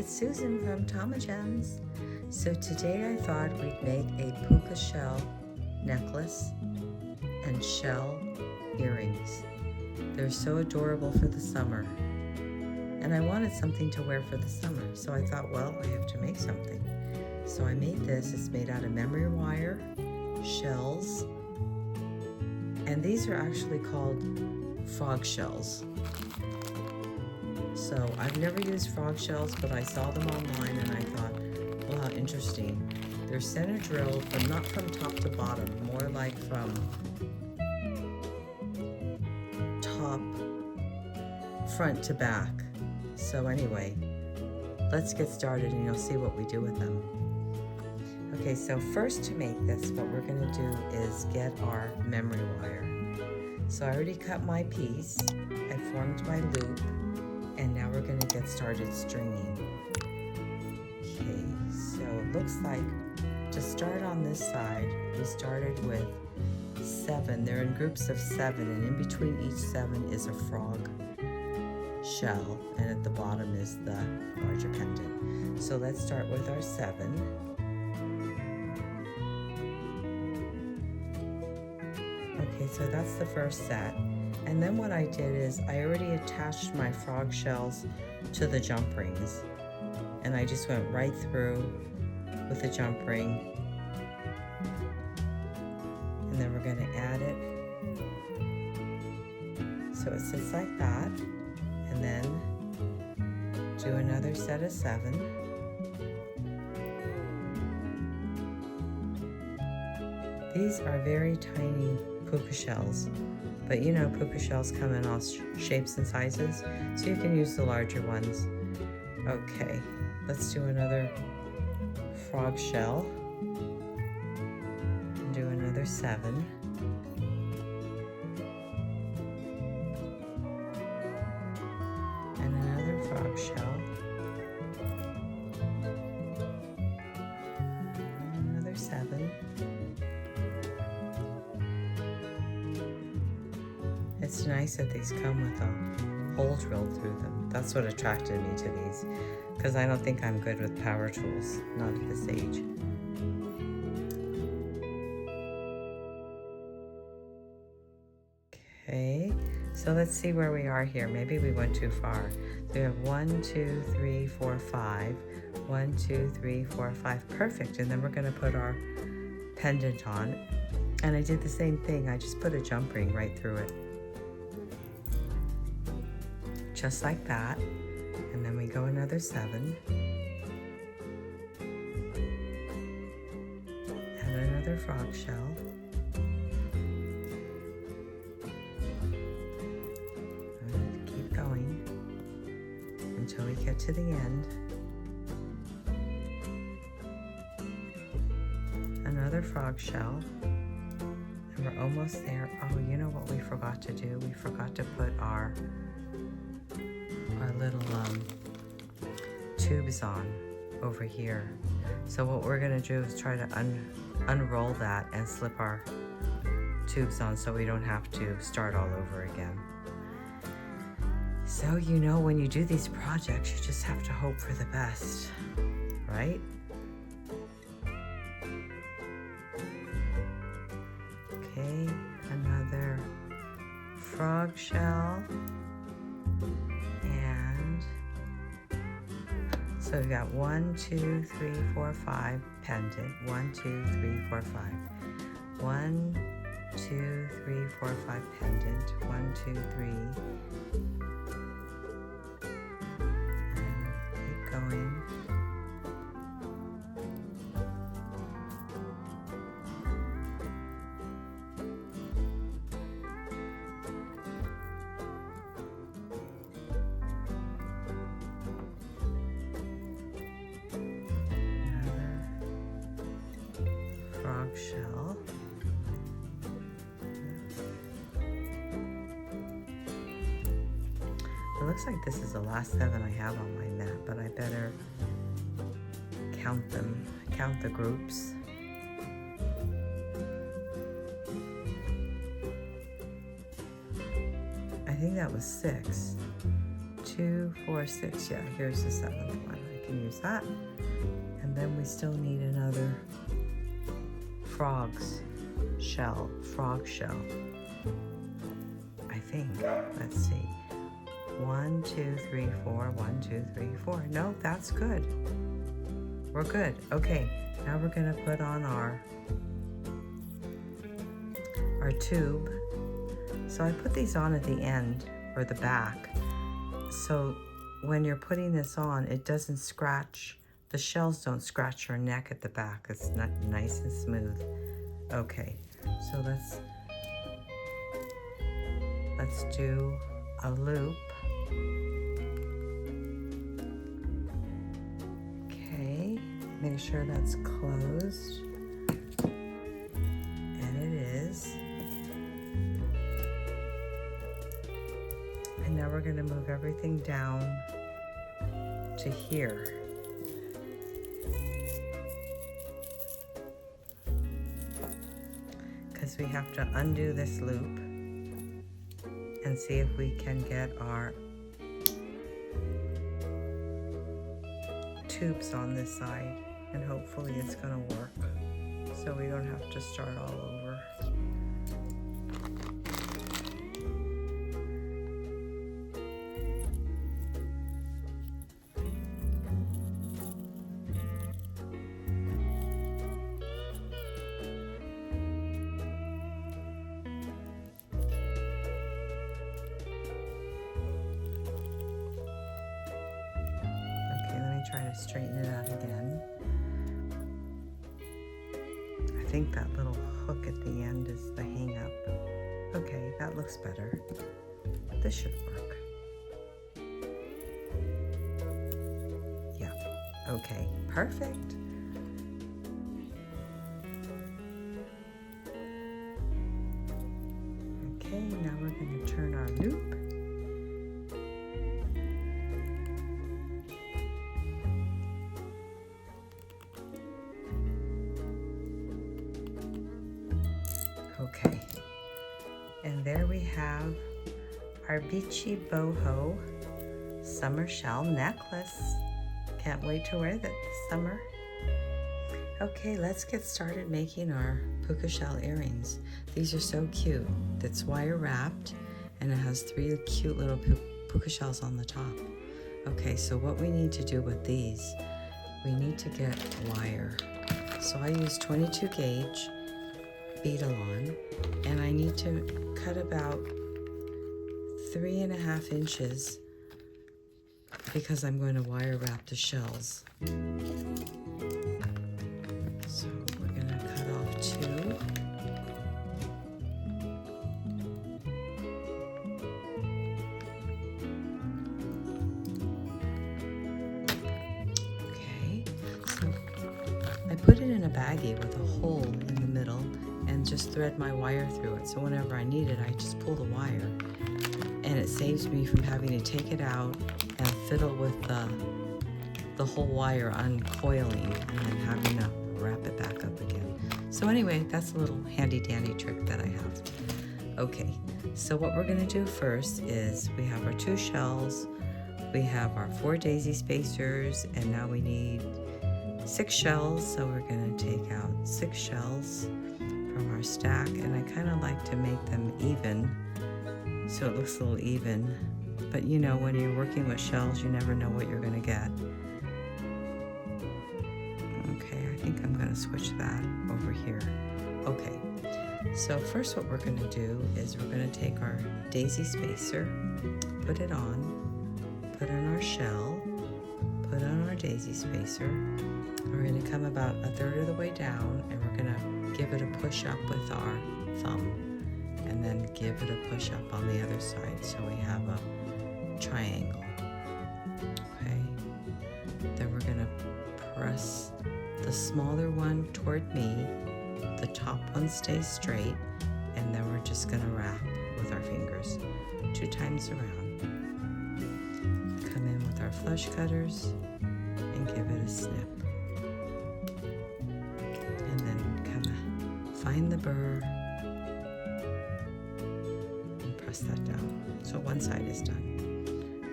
it's Susan from Tamagems. So today I thought we'd make a puka shell necklace and shell earrings. They're so adorable for the summer. And I wanted something to wear for the summer, so I thought, well, I have to make something. So I made this. It's made out of memory wire, shells, and these are actually called frog shells. So I've never used frog shells, but I saw them online and I thought, well, how interesting. They're center drilled, but not from top to bottom, more like from top, front to back. So anyway, let's get started and you'll see what we do with them. Okay, so first to make this, what we're gonna do is get our memory wire. So I already cut my piece, I formed my loop, and now we're gonna get started stringing. Okay, so it looks like to start on this side, we started with 7. They're in groups of 7, and in between each 7 is a frog shell, and at the bottom is the larger pendant. So let's start with our 7. Okay, so that's the first set. And then what I did is I already attached my frog shells to the jump rings. And I just went right through with the jump ring. And then we're going to add it. So it sits like that. And then do another set of 7. These are very tiny puka shells. But you know, puka shells come in all shapes and sizes, so you can use the larger ones. Okay, let's do another frog shell. And do another 7. And another frog shell. And another 7. It's nice that these come with a hole drilled through them. That's what attracted me to these, because I don't think I'm good with power tools, not at this age. Okay, so let's see where we are here. Maybe we went too far. So we have 1, 2, 3, 4, 5. 1, 2, 3, 4, 5. Perfect. And then we're going to put our pendant on. And I did the same thing. I just put a jump ring right through it. Just like that, and then we go another 7, and another frog shell, and keep going until we get to the end. Another frog shell, and we're almost there. Oh, you know what we forgot to do? We forgot to put our little tubes on over here. So what we're gonna do is try to unroll that and slip our tubes on so we don't have to start all over again. So you know, when you do these projects, you just have to hope for the best, right? Okay, another frog shell. So we've got 1, 2, 3, 4, 5 pendant. 1, 2, 3, 4, 5. 1, 2, 3, 4, 5 pendant. 1, 2, 3. And keep going. Frog shell. It looks like this is the last 7 I have on my mat, but I better count them, count the groups. I think that was 6. 2, 4, 6. Yeah, here's the 7th one. I can use that. And then we still need another frog shell. I think. Let's see. 1, 2, 3, 4. 1, 2, 3, 4. No, that's good. We're good. Okay, now we're gonna put on our tube. So I put these on at the end or the back. So when you're putting this on, it doesn't scratch. The shells don't scratch your neck at the back. It's not nice and smooth. Okay, so let's do a loop. Okay, make sure that's closed. And it is. And now we're going to move everything down to here. Because we have to undo this loop and see if we can get our tubes on this side, and hopefully it's going to work so we don't have to start all over. Try to straighten it out again. I think that little hook at the end is the hang up. Okay, that looks better. This should work. Yeah, okay, perfect. Okay, now we're going to turn our loop. Okay, and there we have our beachy boho summer shell necklace. Can't wait to wear that this summer. Okay, let's get started making our puka shell earrings. These are so cute. It's wire wrapped and it has 3 cute little puka shells on the top. Okay, so what we need to do with these, we need to get wire. So I use 22 gauge beadalon, and I need to cut about 3.5 inches because I'm going to wire wrap the shells. So we're going to cut off 2. Okay, so I put it in a baggie with a hole in the middle and just thread my wire through it. So whenever I need it, I just pull the wire. And it saves me from having to take it out and fiddle with the whole wire uncoiling and then having to wrap it back up again. So anyway, that's a little handy dandy trick that I have. Okay, so what we're gonna do first is we have our 2 shells, we have our 4 daisy spacers, and now we need 6 shells. So we're gonna take out 6 shells from our stack, and I kind of like to make them even so it looks a little even, but you know, when you're working with shells, you never know what you're going to get. Okay, I think I'm going to switch that over here. Okay, so first what we're going to do is we're going to take our daisy spacer, put it on, put on our shell, put on our daisy spacer. We're going to come about 1/3 of the way down, and we're going to give it a push up with our thumb, and then give it a push up on the other side so we have a triangle. Okay, then we're going to press the smaller one toward me, the top one stays straight, and then we're just going to wrap with our fingers 2 times around. Come in with our flush cutters and give it a snip. And then kind of find the burr and press that down. So one side is done.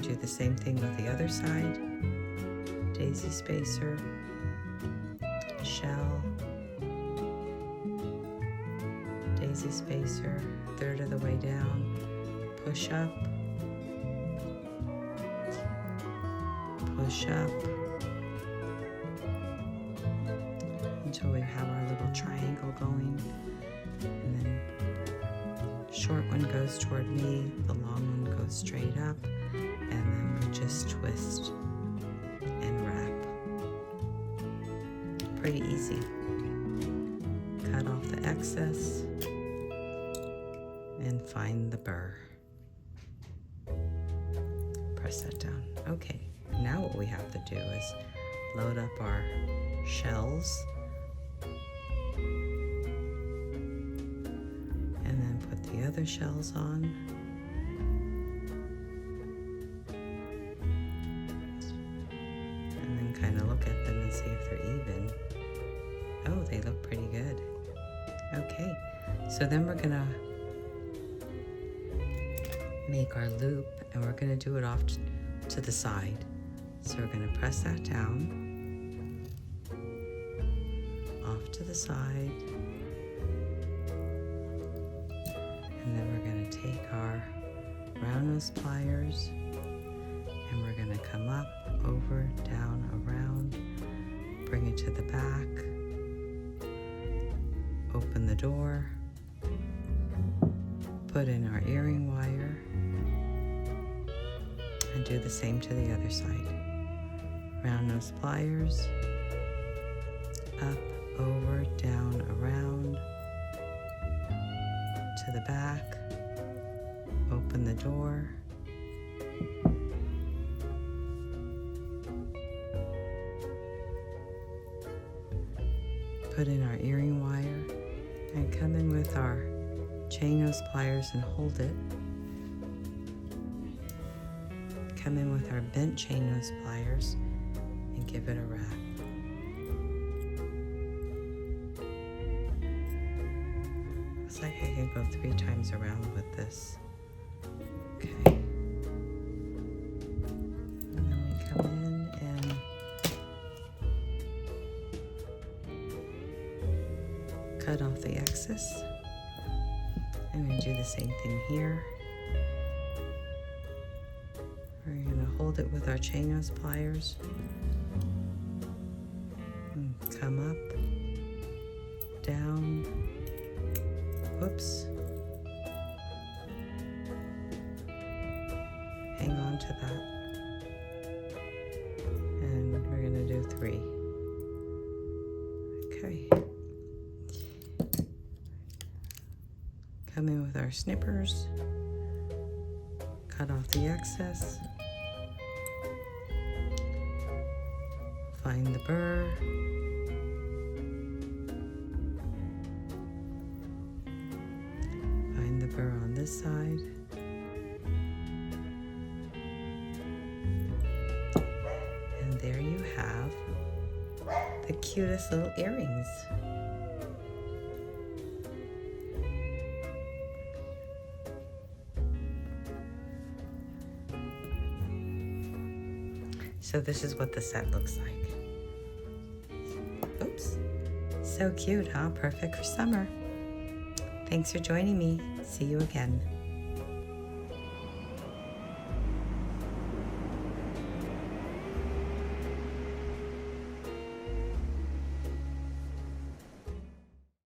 Do the same thing with the other side. daisy spacer, shell, daisy spacer, third of the way down, push up, until we have our little triangle going, and then short one goes toward me, the long one goes straight up, and then we just twist and wrap. Pretty easy. Cut off the excess and find the burr. Press that down. Okay, now what we have to do is load up our shells and then put the other shells on. And then kind of look at them and see if they're even. Oh, they look pretty good. Okay, so then we're gonna make our loop, and we're gonna do it off to the side. So we're gonna press that down, off to the side, and then we're gonna take our round nose pliers, and we're gonna come up, over, down, around, bring it to the back, open the door, put in our earring wire, and do the same to the other side. Round nose pliers, up, over, down, around, to the back, open the door, put in our earring wire, and come in with our chain nose pliers and hold it. Come in with our bent chain nose pliers and give it a wrap. Looks like I can go 3 times around with this. Okay. And then we come in and cut off the excess. I'm going to do the same thing here. We're going to hold it with our chain nose pliers. And come up, down, whoops. Hang on to that. And we're going to do 3. Okay. Come in with our snippers, cut off the excess, find the burr, find the burr on this side, and there you have the cutest little earrings. So this is what the set looks like. Oops. So cute, huh? Perfect for summer. Thanks for joining me. See you again.